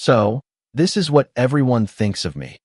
"So, this is what everyone thinks of me,"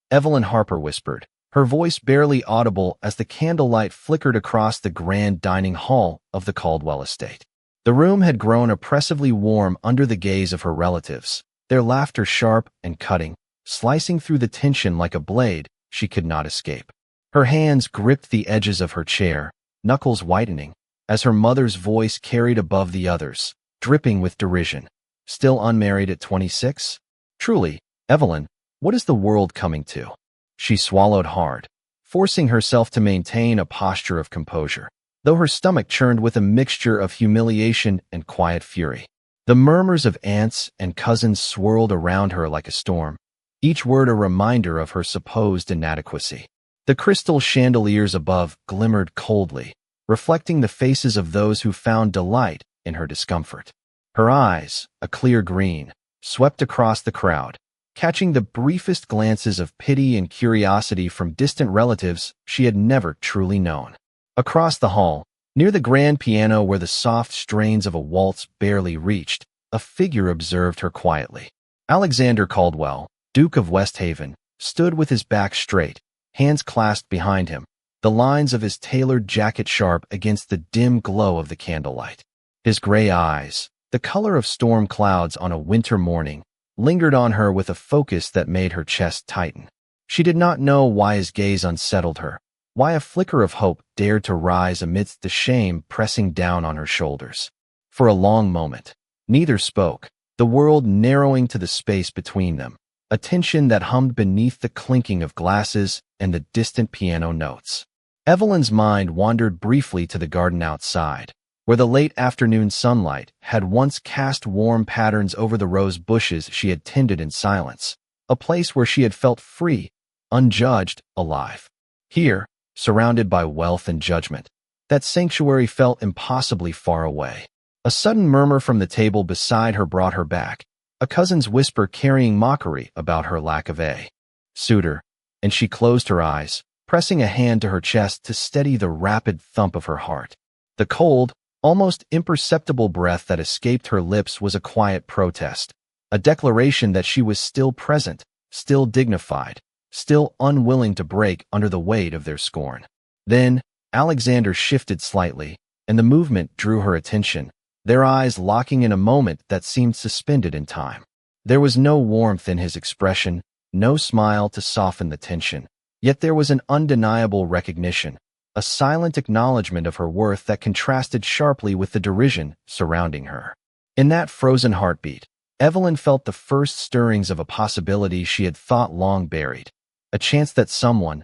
Evelyn Harper whispered, her voice barely audible as the candlelight flickered across the grand dining hall of the Caldwell estate. The room had grown oppressively warm under the gaze of her relatives, their laughter sharp and cutting, slicing through the tension like a blade she could not escape. Her hands gripped the edges of her chair, knuckles whitening, as her mother's voice carried above the others, dripping with derision. "Still unmarried at 26? Truly, Evelyn, what is the world coming to?" She swallowed hard, forcing herself to maintain a posture of composure, though her stomach churned with a mixture of humiliation and quiet fury. The murmurs of aunts and cousins swirled around her like a storm, each word a reminder of her supposed inadequacy. The crystal chandeliers above glimmered coldly, reflecting the faces of those who found delight in her discomfort. Her eyes, a clear green, swept across the crowd, catching the briefest glances of pity and curiosity from distant relatives she had never truly known. Across the hall, near the grand piano where the soft strains of a waltz barely reached, a figure observed her quietly. Alexander Caldwell, Duke of Westhaven, stood with his back straight, hands clasped behind him, the lines of his tailored jacket sharp against the dim glow of the candlelight. His gray eyes, the color of storm clouds on a winter morning, lingered on her with a focus that made her chest tighten. She did not know why his gaze unsettled her, why a flicker of hope dared to rise amidst the shame pressing down on her shoulders. For a long moment, neither spoke, the world narrowing to the space between them, a tension that hummed beneath the clinking of glasses and the distant piano notes. Evelyn's mind wandered briefly to the garden outside, where the late afternoon sunlight had once cast warm patterns over the rose bushes she had tended in silence, a place where she had felt free, unjudged, alive. Here, surrounded by wealth and judgment, that sanctuary felt impossibly far away. A sudden murmur from the table beside her brought her back, a cousin's whisper carrying mockery about her lack of a suitor, and she closed her eyes, pressing a hand to her chest to steady the rapid thump of her heart. The cold, almost imperceptible breath that escaped her lips was a quiet protest, a declaration that she was still present, still dignified, still unwilling to break under the weight of their scorn. Then, Alexander shifted slightly, and the movement drew her attention, their eyes locking in a moment that seemed suspended in time. There was no warmth in his expression, no smile to soften the tension, yet there was an undeniable recognition, a silent acknowledgment of her worth that contrasted sharply with the derision surrounding her. In that frozen heartbeat, Evelyn felt the first stirrings of a possibility she had thought long buried, a chance that someone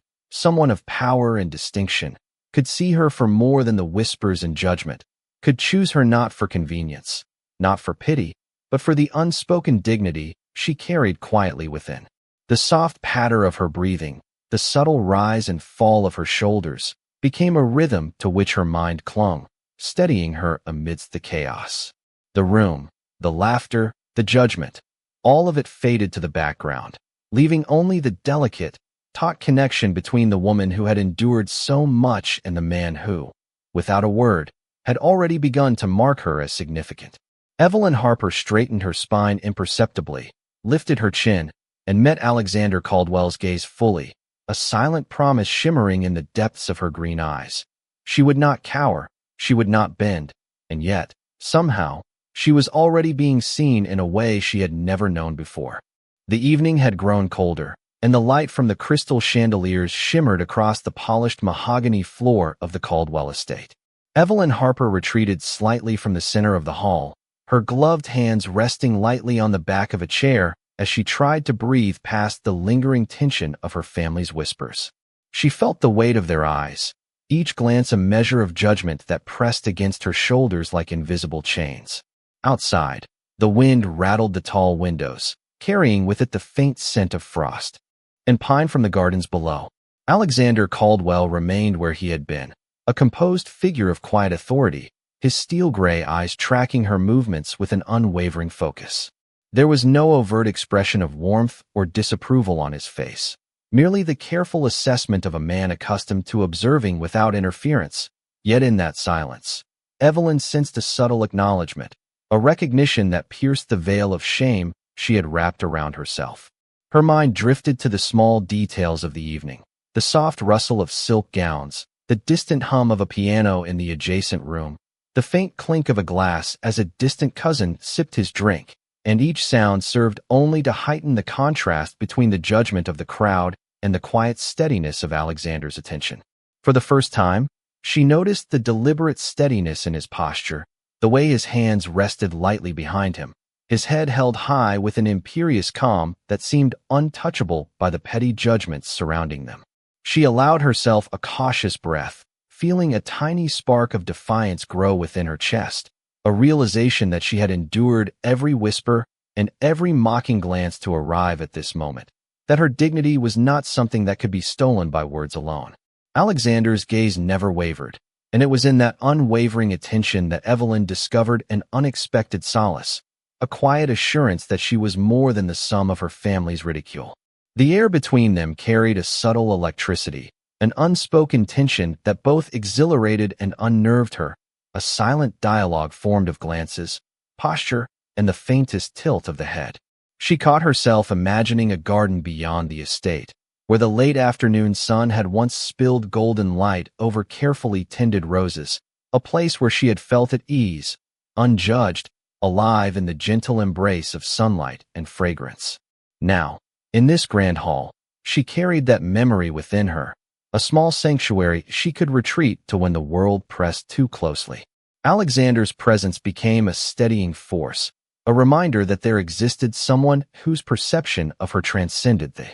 of power and distinction, could see her for more than the whispers and judgment, could choose her not for convenience, not for pity, but for the unspoken dignity she carried quietly within. The soft patter of her breathing, the subtle rise and fall of her shoulders, became a rhythm to which her mind clung, steadying her amidst the chaos. The room, the laughter, the judgment, all of it faded to the background, leaving only the delicate, taut connection between the woman who had endured so much and the man who, without a word, had already begun to mark her as significant. Evelyn Harper straightened her spine imperceptibly, lifted her chin, and met Alexander Caldwell's gaze fully, a silent promise shimmering in the depths of her green eyes. She would not cower, she would not bend, and yet, somehow, she was already being seen in a way she had never known before. The evening had grown colder, and the light from the crystal chandeliers shimmered across the polished mahogany floor of the Caldwell estate. Evelyn Harper retreated slightly from the center of the hall, her gloved hands resting lightly on the back of a chair as she tried to breathe past the lingering tension of her family's whispers. She felt the weight of their eyes, each glance a measure of judgment that pressed against her shoulders like invisible chains. Outside, the wind rattled the tall windows, carrying with it the faint scent of frost and pine from the gardens below. Alexander Caldwell remained where he had been, a composed figure of quiet authority, his steel-gray eyes tracking her movements with an unwavering focus. There was no overt expression of warmth or disapproval on his face, merely the careful assessment of a man accustomed to observing without interference. Yet in that silence, Evelyn sensed a subtle acknowledgment, a recognition that pierced the veil of shame she had wrapped around herself. Her mind drifted to the small details of the evening, the soft rustle of silk gowns, the distant hum of a piano in the adjacent room, the faint clink of a glass as a distant cousin sipped his drink, and each sound served only to heighten the contrast between the judgment of the crowd and the quiet steadiness of Alexander's attention. For the first time, she noticed the deliberate steadiness in his posture, the way his hands rested lightly behind him, his head held high with an imperious calm that seemed untouchable by the petty judgments surrounding them. She allowed herself a cautious breath, feeling a tiny spark of defiance grow within her chest, a realization that she had endured every whisper and every mocking glance to arrive at this moment, that her dignity was not something that could be stolen by words alone. Alexander's gaze never wavered, and it was in that unwavering attention that Evelyn discovered an unexpected solace, a quiet assurance that she was more than the sum of her family's ridicule. The air between them carried a subtle electricity, an unspoken tension that both exhilarated and unnerved her, a silent dialogue formed of glances, posture, and the faintest tilt of the head. She caught herself imagining a garden beyond the estate, where the late afternoon sun had once spilled golden light over carefully tended roses, a place where she had felt at ease, unjudged, alive in the gentle embrace of sunlight and fragrance. Now, in this grand hall, she carried that memory within her, a small sanctuary she could retreat to when the world pressed too closely. Alexander's presence became a steadying force, a reminder that there existed someone whose perception of her transcended the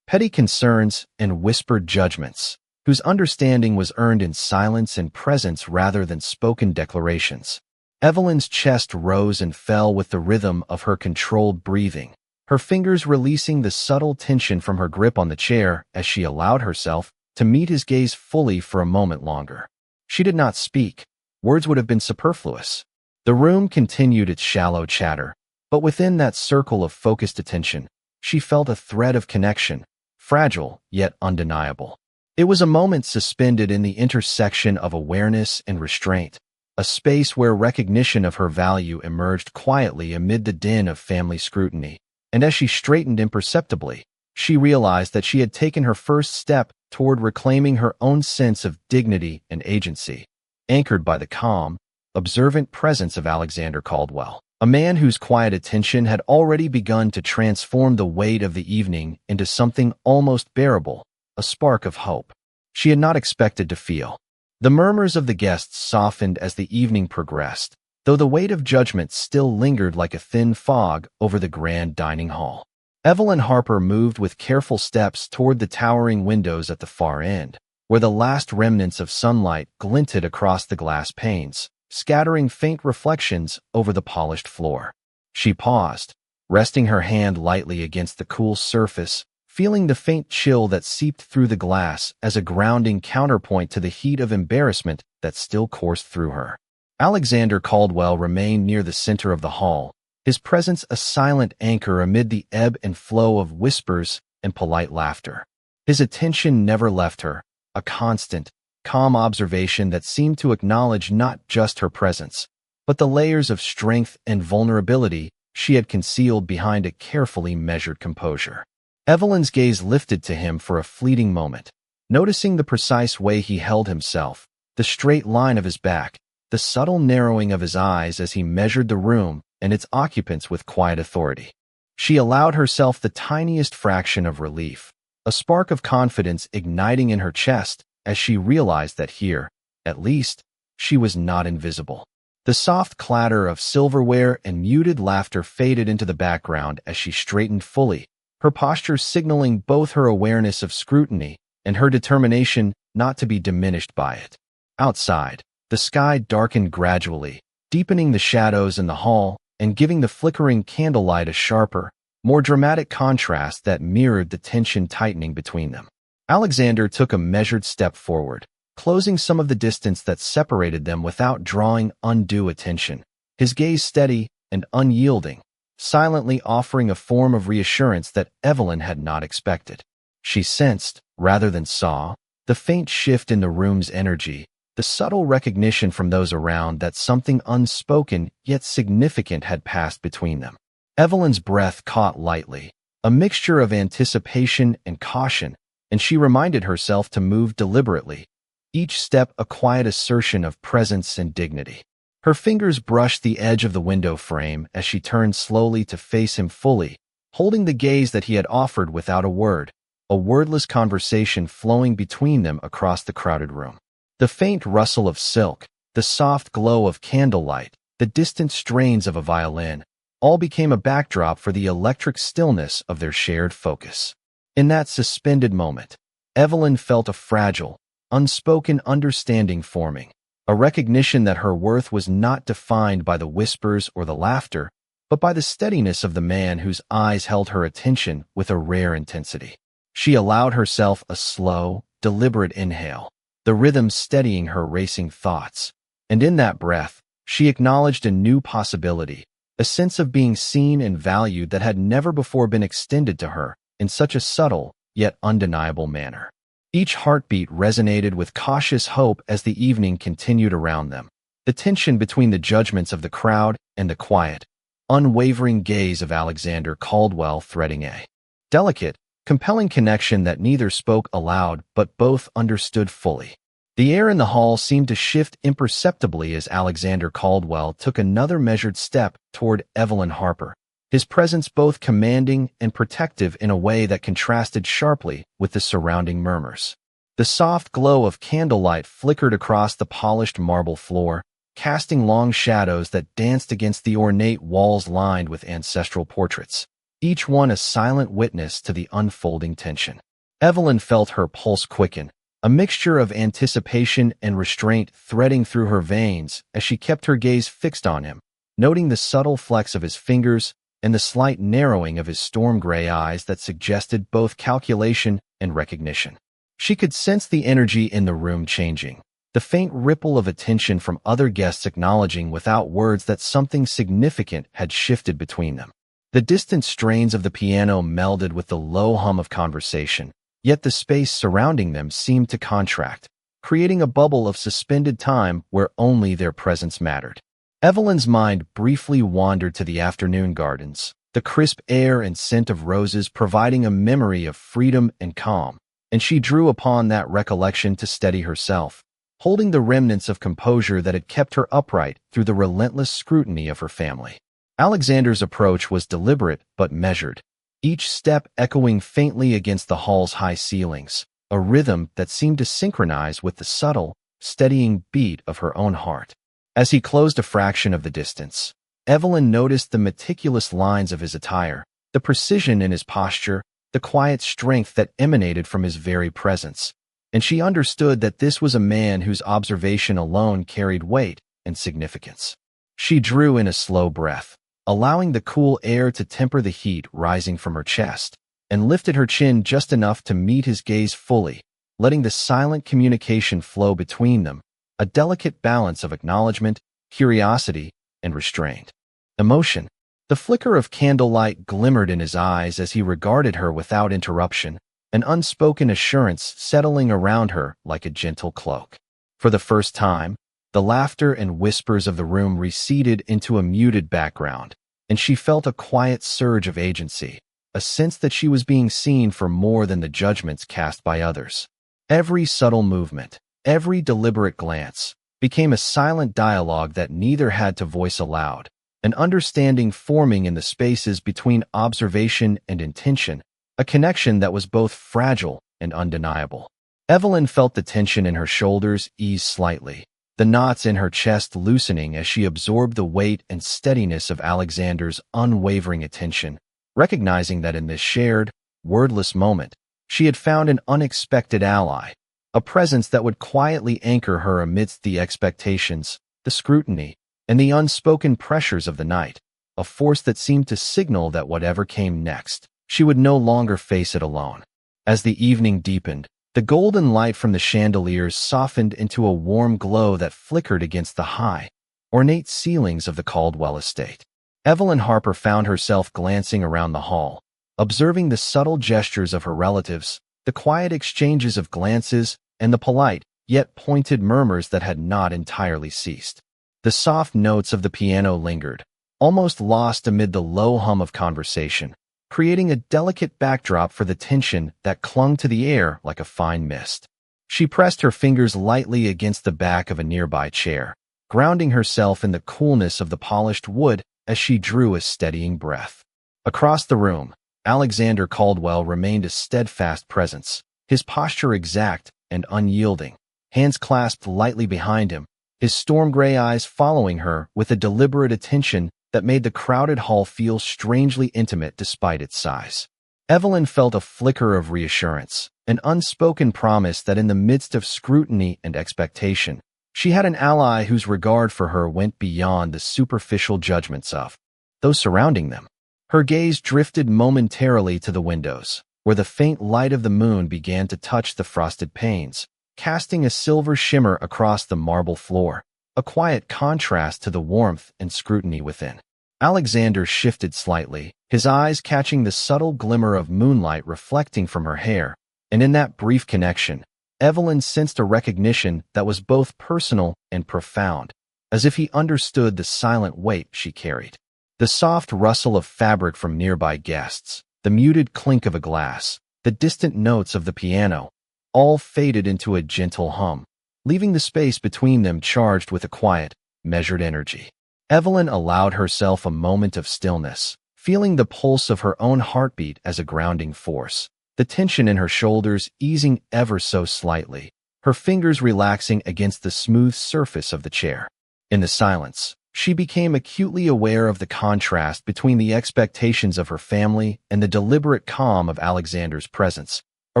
petty concerns and whispered judgments, whose understanding was earned in silence and presence rather than spoken declarations. Evelyn's chest rose and fell with the rhythm of her controlled breathing, her fingers releasing the subtle tension from her grip on the chair as she allowed herself to meet his gaze fully for a moment longer. She did not speak. Words would have been superfluous. The room continued its shallow chatter, but within that circle of focused attention, she felt a thread of connection, fragile yet undeniable. It was a moment suspended in the intersection of awareness and restraint, a space where recognition of her value emerged quietly amid the din of family scrutiny. And as she straightened imperceptibly, she realized that she had taken her first step toward reclaiming her own sense of dignity and agency, anchored by the calm, observant presence of Alexander Caldwell, a man whose quiet attention had already begun to transform the weight of the evening into something almost bearable, a spark of hope she had not expected to feel. The murmurs of the guests softened as the evening progressed, though the weight of judgment still lingered like a thin fog over the grand dining hall. Evelyn Harper moved with careful steps toward the towering windows at the far end, where the last remnants of sunlight glinted across the glass panes, scattering faint reflections over the polished floor. She paused, resting her hand lightly against the cool surface, feeling the faint chill that seeped through the glass as a grounding counterpoint to the heat of embarrassment that still coursed through her. Alexander Caldwell remained near the center of the hall, his presence a silent anchor amid the ebb and flow of whispers and polite laughter. His attention never left her, a constant, calm observation that seemed to acknowledge not just her presence, but the layers of strength and vulnerability she had concealed behind a carefully measured composure. Evelyn's gaze lifted to him for a fleeting moment, noticing the precise way he held himself, the straight line of his back, the subtle narrowing of his eyes as he measured the room and its occupants with quiet authority. She allowed herself the tiniest fraction of relief, a spark of confidence igniting in her chest as she realized that here, at least, she was not invisible. The soft clatter of silverware and muted laughter faded into the background as she straightened fully, her posture signaling both her awareness of scrutiny and her determination not to be diminished by it. Outside, the sky darkened gradually, deepening the shadows in the hall and giving the flickering candlelight a sharper, more dramatic contrast that mirrored the tension tightening between them. Alexander took a measured step forward, closing some of the distance that separated them without drawing undue attention, his gaze steady and unyielding, silently offering a form of reassurance that Evelyn had not expected. She sensed, rather than saw, the faint shift in the room's energy, the subtle recognition from those around that something unspoken yet significant had passed between them. Evelyn's breath caught lightly, a mixture of anticipation and caution, and she reminded herself to move deliberately, each step a quiet assertion of presence and dignity. Her fingers brushed the edge of the window frame as she turned slowly to face him fully, holding the gaze that he had offered without a wordless conversation flowing between them across the crowded room. The faint rustle of silk, the soft glow of candlelight, the distant strains of a violin, all became a backdrop for the electric stillness of their shared focus. In that suspended moment, Evelyn felt a fragile, unspoken understanding forming, a recognition that her worth was not defined by the whispers or the laughter, but by the steadiness of the man whose eyes held her attention with a rare intensity. She allowed herself a slow, deliberate inhale, the rhythm steadying her racing thoughts, and in that breath, she acknowledged a new possibility, a sense of being seen and valued that had never before been extended to her in such a subtle, yet undeniable manner. Each heartbeat resonated with cautious hope as the evening continued around them, the tension between the judgments of the crowd and the quiet, unwavering gaze of Alexander Caldwell threading a delicate, compelling connection that neither spoke aloud but both understood fully. The air in the hall seemed to shift imperceptibly as Alexander Caldwell took another measured step toward Evelyn Harper, his presence both commanding and protective in a way that contrasted sharply with the surrounding murmurs. The soft glow of candlelight flickered across the polished marble floor, casting long shadows that danced against the ornate walls lined with ancestral portraits, each one a silent witness to the unfolding tension. Evelyn felt her pulse quicken, a mixture of anticipation and restraint threading through her veins as she kept her gaze fixed on him, noting the subtle flex of his fingers and the slight narrowing of his storm-gray eyes that suggested both calculation and recognition. She could sense the energy in the room changing, the faint ripple of attention from other guests acknowledging without words that something significant had shifted between them. The distant strains of the piano melded with the low hum of conversation, yet the space surrounding them seemed to contract, creating a bubble of suspended time where only their presence mattered. Evelyn's mind briefly wandered to the afternoon gardens, the crisp air and scent of roses providing a memory of freedom and calm, and she drew upon that recollection to steady herself, holding the remnants of composure that had kept her upright through the relentless scrutiny of her family. Alexander's approach was deliberate but measured, each step echoing faintly against the hall's high ceilings, a rhythm that seemed to synchronize with the subtle, steadying beat of her own heart. As he closed a fraction of the distance, Evelyn noticed the meticulous lines of his attire, the precision in his posture, the quiet strength that emanated from his very presence, and she understood that this was a man whose observation alone carried weight and significance. She drew in a slow breath, allowing the cool air to temper the heat rising from her chest, and lifted her chin just enough to meet his gaze fully, letting the silent communication flow between them, a delicate balance of acknowledgment, curiosity, and restraint. Emotion. The flicker of candlelight glimmered in his eyes as he regarded her without interruption, an unspoken assurance settling around her like a gentle cloak. For the first time, the laughter and whispers of the room receded into a muted background, and she felt a quiet surge of agency, a sense that she was being seen for more than the judgments cast by others. Every subtle movement, every deliberate glance, became a silent dialogue that neither had to voice aloud, an understanding forming in the spaces between observation and intention, a connection that was both fragile and undeniable. Evelyn felt the tension in her shoulders ease slightly, the knots in her chest loosening as she absorbed the weight and steadiness of Alexander's unwavering attention, recognizing that in this shared, wordless moment, she had found an unexpected ally, a presence that would quietly anchor her amidst the expectations, the scrutiny, and the unspoken pressures of the night, a force that seemed to signal that whatever came next, she would no longer face it alone. As the evening deepened, the golden light from the chandeliers softened into a warm glow that flickered against the high, ornate ceilings of the Caldwell estate. Evelyn Harper found herself glancing around the hall, observing the subtle gestures of her relatives, the quiet exchanges of glances, and the polite, yet pointed murmurs that had not entirely ceased. The soft notes of the piano lingered, almost lost amid the low hum of conversation, creating a delicate backdrop for the tension that clung to the air like a fine mist. She pressed her fingers lightly against the back of a nearby chair, grounding herself in the coolness of the polished wood as she drew a steadying breath. Across the room, Alexander Caldwell remained a steadfast presence, his posture exact and unyielding, hands clasped lightly behind him, his storm-gray eyes following her with a deliberate attention that made the crowded hall feel strangely intimate despite its size. Evelyn felt a flicker of reassurance, an unspoken promise that in the midst of scrutiny and expectation, she had an ally whose regard for her went beyond the superficial judgments of those surrounding them. Her gaze drifted momentarily to the windows, where the faint light of the moon began to touch the frosted panes, casting a silver shimmer across the marble floor, a quiet contrast to the warmth and scrutiny within. Alexander shifted slightly, his eyes catching the subtle glimmer of moonlight reflecting from her hair, and in that brief connection, Evelyn sensed a recognition that was both personal and profound, as if he understood the silent weight she carried. The soft rustle of fabric from nearby guests, the muted clink of a glass, the distant notes of the piano, all faded into a gentle hum, leaving the space between them charged with a quiet, measured energy. Evelyn allowed herself a moment of stillness, feeling the pulse of her own heartbeat as a grounding force, the tension in her shoulders easing ever so slightly, her fingers relaxing against the smooth surface of the chair. In the silence, she became acutely aware of the contrast between the expectations of her family and the deliberate calm of Alexander's presence, a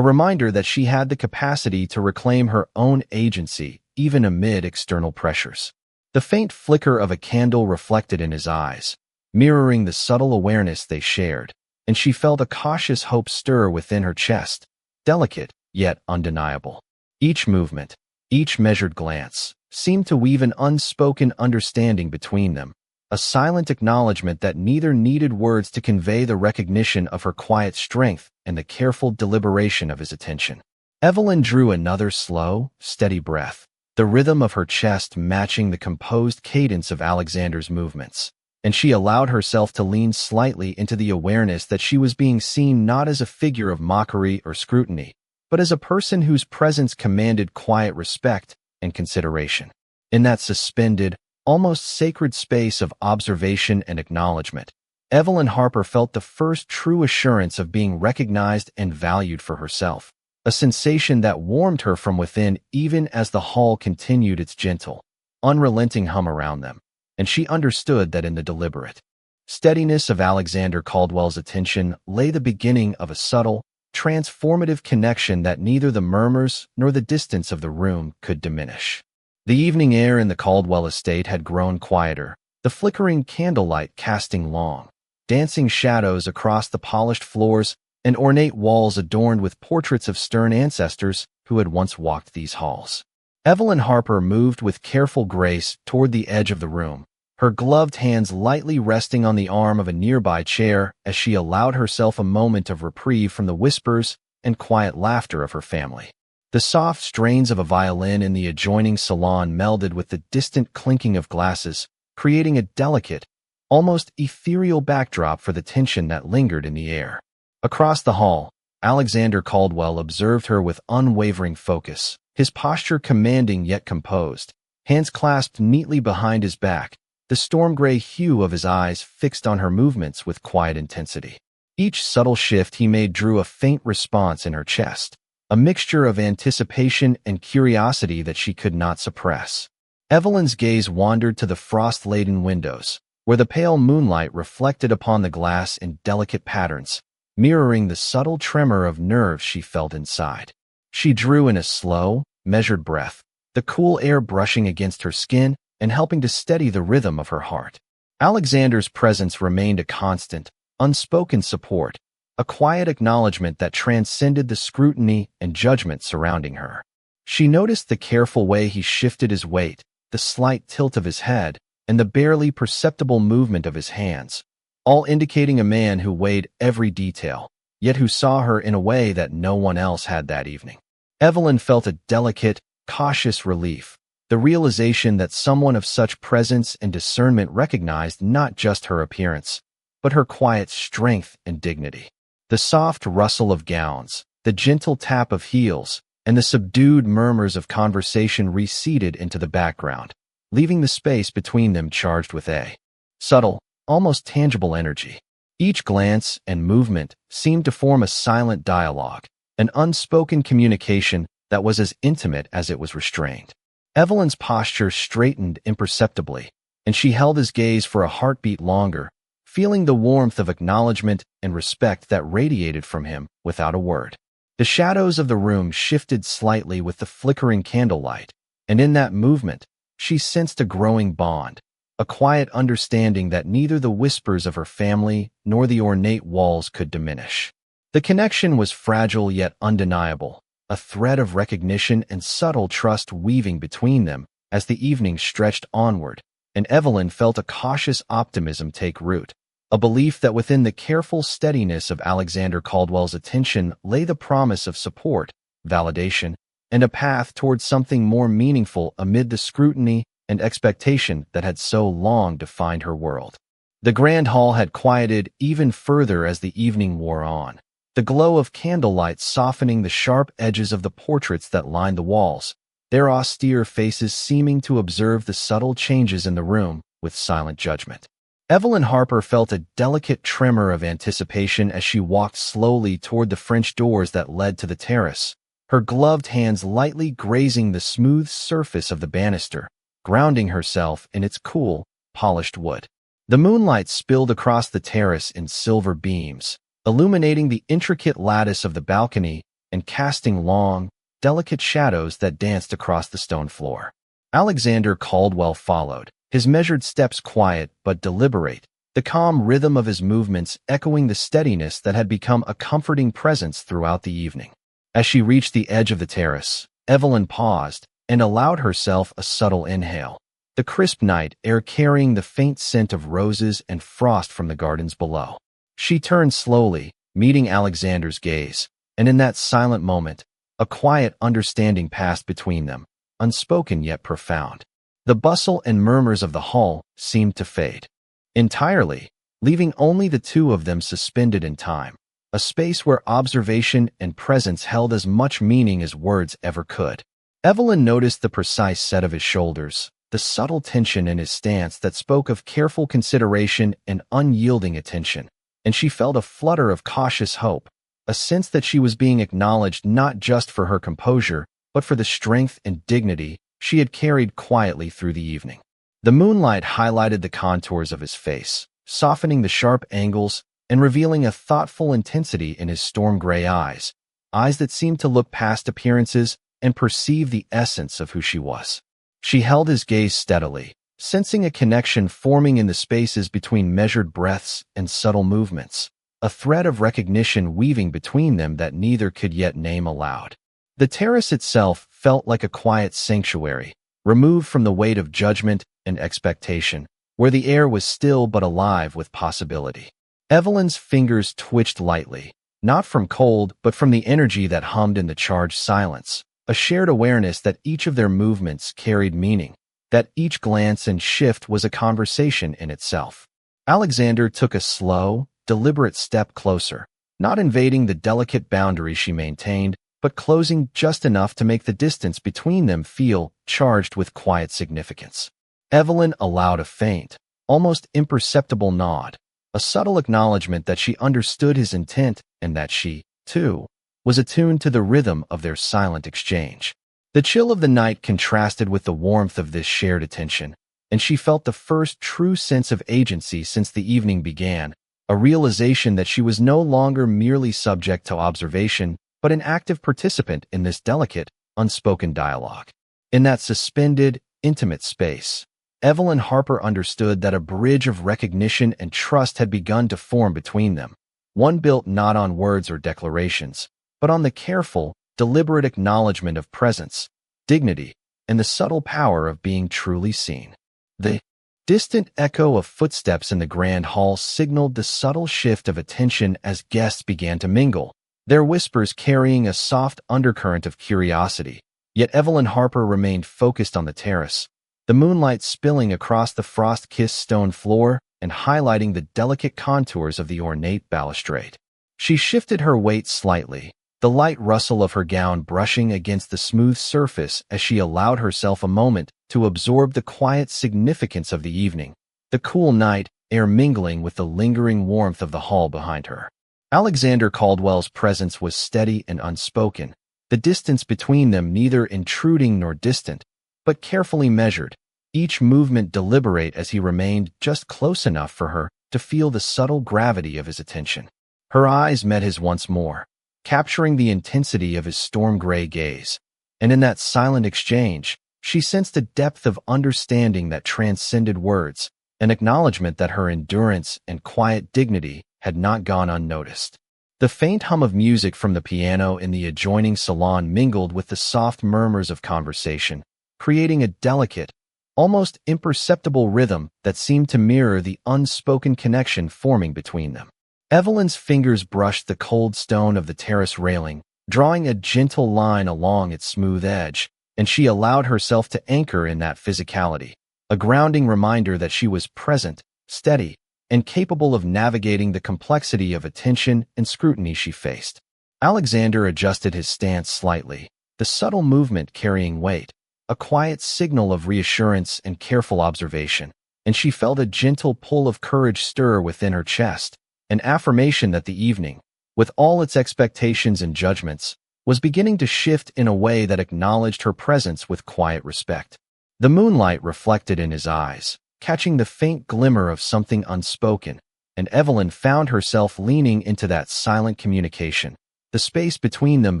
reminder that she had the capacity to reclaim her own agency even amid external pressures. The faint flicker of a candle reflected in his eyes, mirroring the subtle awareness they shared, and she felt a cautious hope stir within her chest, delicate yet undeniable. Each movement, each measured glance, seemed to weave an unspoken understanding between them, a silent acknowledgment that neither needed words to convey the recognition of her quiet strength and the careful deliberation of his attention. Evelyn drew another slow, steady breath, the rhythm of her chest matching the composed cadence of Alexander's movements, and she allowed herself to lean slightly into the awareness that she was being seen not as a figure of mockery or scrutiny, but as a person whose presence commanded quiet respect and consideration. In that suspended, almost sacred space of observation and acknowledgement, Evelyn Harper felt the first true assurance of being recognized and valued for herself, a sensation that warmed her from within even as the hall continued its gentle, unrelenting hum around them, and she understood that in the deliberate steadiness of Alexander Caldwell's attention lay the beginning of a subtle, transformative connection that neither the murmurs nor the distance of the room could diminish. The evening air in the Caldwell estate had grown quieter, the flickering candlelight casting long, dancing shadows across the polished floors and ornate walls adorned with portraits of stern ancestors who had once walked these halls. Evelyn Harper moved with careful grace toward the edge of the room, her gloved hands lightly resting on the arm of a nearby chair as she allowed herself a moment of reprieve from the whispers and quiet laughter of her family. The soft strains of a violin in the adjoining salon melded with the distant clinking of glasses, creating a delicate, almost ethereal backdrop for the tension that lingered in the air. Across the hall, Alexander Caldwell observed her with unwavering focus, his posture commanding yet composed, hands clasped neatly behind his back, the storm-gray hue of his eyes fixed on her movements with quiet intensity. Each subtle shift he made drew a faint response in her chest, a mixture of anticipation and curiosity that she could not suppress. Evelyn's gaze wandered to the frost-laden windows, where the pale moonlight reflected upon the glass in delicate patterns, mirroring the subtle tremor of nerves she felt inside. She drew in a slow, measured breath, the cool air brushing against her skin and helping to steady the rhythm of her heart. Alexander's presence remained a constant, unspoken support, a quiet acknowledgment that transcended the scrutiny and judgment surrounding her. She noticed the careful way he shifted his weight, the slight tilt of his head, and the barely perceptible movement of his hands, all indicating a man who weighed every detail, yet who saw her in a way that no one else had that evening. Evelyn felt a delicate, cautious relief, the realization that someone of such presence and discernment recognized not just her appearance, but her quiet strength and dignity. The soft rustle of gowns, the gentle tap of heels, and the subdued murmurs of conversation receded into the background, leaving the space between them charged with a subtle, almost tangible energy. Each glance and movement seemed to form a silent dialogue, an unspoken communication that was as intimate as it was restrained. Evelyn's posture straightened imperceptibly, and she held his gaze for a heartbeat longer, feeling the warmth of acknowledgment and respect that radiated from him without a word. The shadows of the room shifted slightly with the flickering candlelight, and in that movement, she sensed a growing bond, a quiet understanding that neither the whispers of her family nor the ornate walls could diminish. The connection was fragile yet undeniable, a thread of recognition and subtle trust weaving between them as the evening stretched onward, and Evelyn felt a cautious optimism take root, a belief that within the careful steadiness of Alexander Caldwell's attention lay the promise of support, validation, and a path towards something more meaningful amid the scrutiny and expectation that had so long defined her world. The grand hall had quieted even further as the evening wore on, the glow of candlelight softening the sharp edges of the portraits that lined the walls, their austere faces seeming to observe the subtle changes in the room with silent judgment. Evelyn Harper felt a delicate tremor of anticipation as she walked slowly toward the French doors that led to the terrace, her gloved hands lightly grazing the smooth surface of the banister, grounding herself in its cool, polished wood. The moonlight spilled across the terrace in silver beams, illuminating the intricate lattice of the balcony and casting long, delicate shadows that danced across the stone floor. Alexander Caldwell followed, his measured steps quiet but deliberate, the calm rhythm of his movements echoing the steadiness that had become a comforting presence throughout the evening. As she reached the edge of the terrace, Evelyn paused and allowed herself a subtle inhale, the crisp night air carrying the faint scent of roses and frost from the gardens below. She turned slowly, meeting Alexander's gaze, and in that silent moment, a quiet understanding passed between them, unspoken yet profound. The bustle and murmurs of the hall seemed to fade entirely, leaving only the two of them suspended in time, a space where observation and presence held as much meaning as words ever could. Evelyn noticed the precise set of his shoulders, the subtle tension in his stance that spoke of careful consideration and unyielding attention, and she felt a flutter of cautious hope, a sense that she was being acknowledged not just for her composure, but for the strength and dignity she had carried quietly through the evening. The moonlight highlighted the contours of his face, softening the sharp angles and revealing a thoughtful intensity in his storm-gray eyes, eyes that seemed to look past appearances and perceive the essence of who she was. She held his gaze steadily, sensing a connection forming in the spaces between measured breaths and subtle movements, a thread of recognition weaving between them that neither could yet name aloud. The terrace itself felt like a quiet sanctuary, removed from the weight of judgment and expectation, where the air was still but alive with possibility. Evelyn's fingers twitched lightly, not from cold but from the energy that hummed in the charged silence, a shared awareness that each of their movements carried meaning, that each glance and shift was a conversation in itself. Alexander took a slow, deliberate step closer, not invading the delicate boundary she maintained, but closing just enough to make the distance between them feel charged with quiet significance. Evelyn allowed a faint, almost imperceptible nod, a subtle acknowledgment that she understood his intent and that she, too, was attuned to the rhythm of their silent exchange. The chill of the night contrasted with the warmth of this shared attention, and she felt the first true sense of agency since the evening began, a realization that she was no longer merely subject to observation, but an active participant in this delicate, unspoken dialogue. In that suspended, intimate space, Evelyn Harper understood that a bridge of recognition and trust had begun to form between them, one built not on words or declarations, but on the careful, deliberate acknowledgement of presence, dignity, and the subtle power of being truly seen. The distant echo of footsteps in the grand hall signaled the subtle shift of attention as guests began to mingle, their whispers carrying a soft undercurrent of curiosity, Yet Evelyn Harper remained focused on the terrace, the moonlight spilling across the frost-kissed stone floor and highlighting the delicate contours of the ornate balustrade. She shifted her weight slightly, the light rustle of her gown brushing against the smooth surface as she allowed herself a moment to absorb the quiet significance of the evening, the cool night air mingling with the lingering warmth of the hall behind her. Alexander Caldwell's presence was steady and unspoken, the distance between them neither intruding nor distant, but carefully measured, each movement deliberate as he remained just close enough for her to feel the subtle gravity of his attention. Her eyes met his once more, capturing the intensity of his storm-gray gaze, and in that silent exchange, she sensed a depth of understanding that transcended words, an acknowledgment that her endurance and quiet dignity had not gone unnoticed. The faint hum of music from the piano in the adjoining salon mingled with the soft murmurs of conversation, creating a delicate, almost imperceptible rhythm that seemed to mirror the unspoken connection forming between them. Evelyn's fingers brushed the cold stone of the terrace railing, drawing a gentle line along its smooth edge, and she allowed herself to anchor in that physicality, a grounding reminder that she was present, steady, and capable of navigating the complexity of attention and scrutiny she faced. Alexander adjusted his stance slightly, the subtle movement carrying weight, a quiet signal of reassurance and careful observation, and she felt a gentle pull of courage stir within her chest, an affirmation that the evening, with all its expectations and judgments, was beginning to shift in a way that acknowledged her presence with quiet respect. The moonlight reflected in his eyes, catching the faint glimmer of something unspoken, and Evelyn found herself leaning into that silent communication, the space between them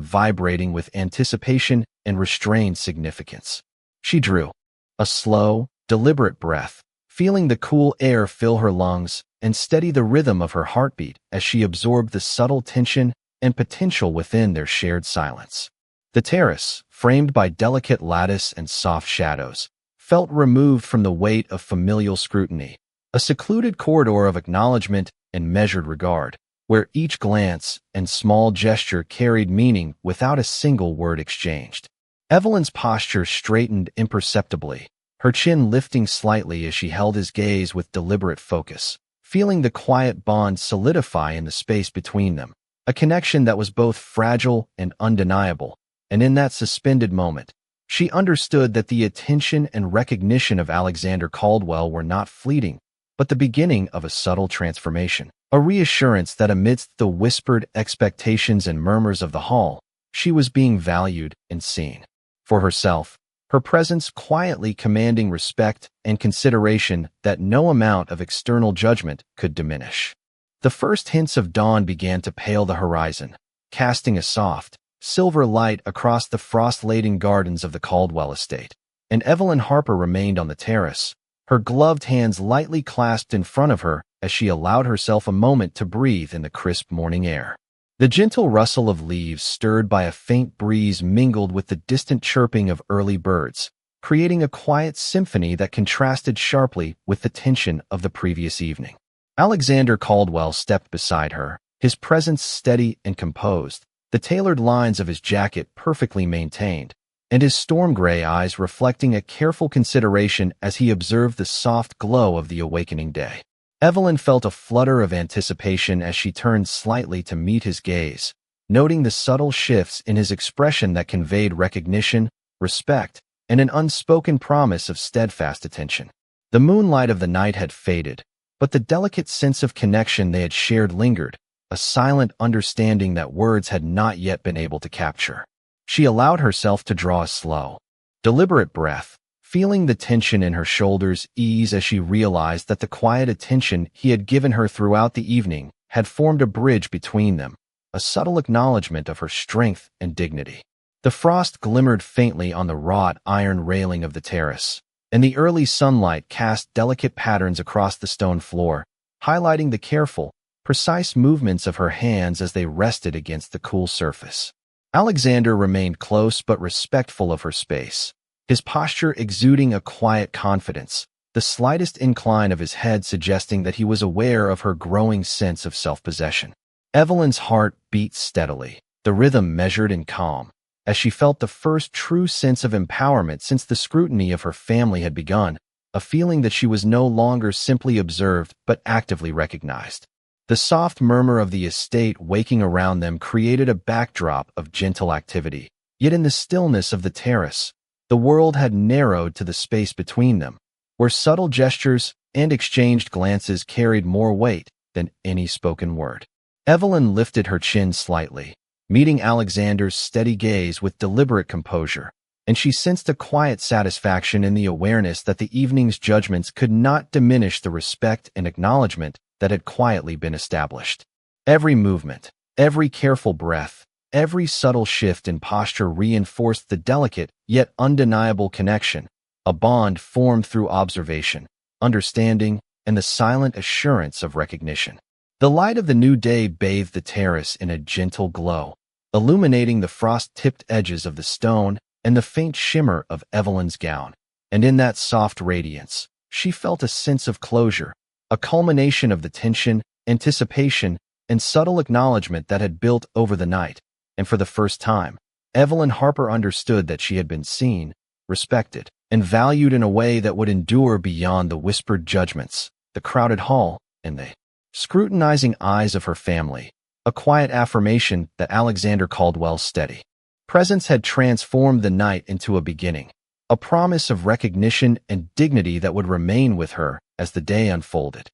vibrating with anticipation and restrained significance. She drew a slow, deliberate breath, feeling the cool air fill her lungs and steady the rhythm of her heartbeat as she absorbed the subtle tension and potential within their shared silence. The terrace, framed by delicate lattice and soft shadows, felt removed from the weight of familial scrutiny, a secluded corridor of acknowledgment and measured regard, where each glance and small gesture carried meaning without a single word exchanged. Evelyn's posture straightened imperceptibly, her chin lifting slightly as she held his gaze with deliberate focus, feeling the quiet bond solidify in the space between them, a connection that was both fragile and undeniable, and in that suspended moment, she understood that the attention and recognition of Alexander Caldwell were not fleeting, but the beginning of a subtle transformation, a reassurance that amidst the whispered expectations and murmurs of the hall, she was being valued and seen. For herself, her presence quietly commanding respect and consideration that no amount of external judgment could diminish. The first hints of dawn began to pale the horizon, casting a soft, silver light across the frost-laden gardens of the Caldwell estate, and Evelyn Harper remained on the terrace, her gloved hands lightly clasped in front of her as she allowed herself a moment to breathe in the crisp morning air. The gentle rustle of leaves stirred by a faint breeze mingled with the distant chirping of early birds, creating a quiet symphony that contrasted sharply with the tension of the previous evening. Alexander Caldwell stepped beside her, his presence steady and composed, the tailored lines of his jacket perfectly maintained, and his storm-gray eyes reflecting a careful consideration as he observed the soft glow of the awakening day. Evelyn felt a flutter of anticipation as she turned slightly to meet his gaze, noting the subtle shifts in his expression that conveyed recognition, respect, and an unspoken promise of steadfast attention. The moonlight of the night had faded, but the delicate sense of connection they had shared lingered, a silent understanding that words had not yet been able to capture. She allowed herself to draw a slow, deliberate breath, feeling the tension in her shoulders ease as she realized that the quiet attention he had given her throughout the evening had formed a bridge between them, a subtle acknowledgment of her strength and dignity. The frost glimmered faintly on the wrought iron railing of the terrace, and the early sunlight cast delicate patterns across the stone floor, highlighting the careful, precise movements of her hands as they rested against the cool surface. Alexander remained close but respectful of her space, his posture exuding a quiet confidence, the slightest incline of his head suggesting that he was aware of her growing sense of self-possession. Evelyn's heart beat steadily, the rhythm measured and calm, as she felt the first true sense of empowerment since the scrutiny of her family had begun, a feeling that she was no longer simply observed but actively recognized. The soft murmur of the estate waking around them created a backdrop of gentle activity. Yet in the stillness of the terrace, the world had narrowed to the space between them, where subtle gestures and exchanged glances carried more weight than any spoken word. Evelyn lifted her chin slightly, meeting Alexander's steady gaze with deliberate composure, and she sensed a quiet satisfaction in the awareness that the evening's judgments could not diminish the respect and acknowledgment that had quietly been established. Every movement, every careful breath, every subtle shift in posture reinforced the delicate yet undeniable connection, a bond formed through observation, understanding, and the silent assurance of recognition. The light of the new day bathed the terrace in a gentle glow, illuminating the frost-tipped edges of the stone and the faint shimmer of Evelyn's gown. And in that soft radiance, she felt a sense of closure, a culmination of the tension, anticipation, and subtle acknowledgment that had built over the night. And for the first time, Evelyn Harper understood that she had been seen, respected, and valued in a way that would endure beyond the whispered judgments, the crowded hall, and the scrutinizing eyes of her family, a quiet affirmation that Alexander Caldwell's steady presence had transformed the night into a beginning, a promise of recognition and dignity that would remain with her as the day unfolded.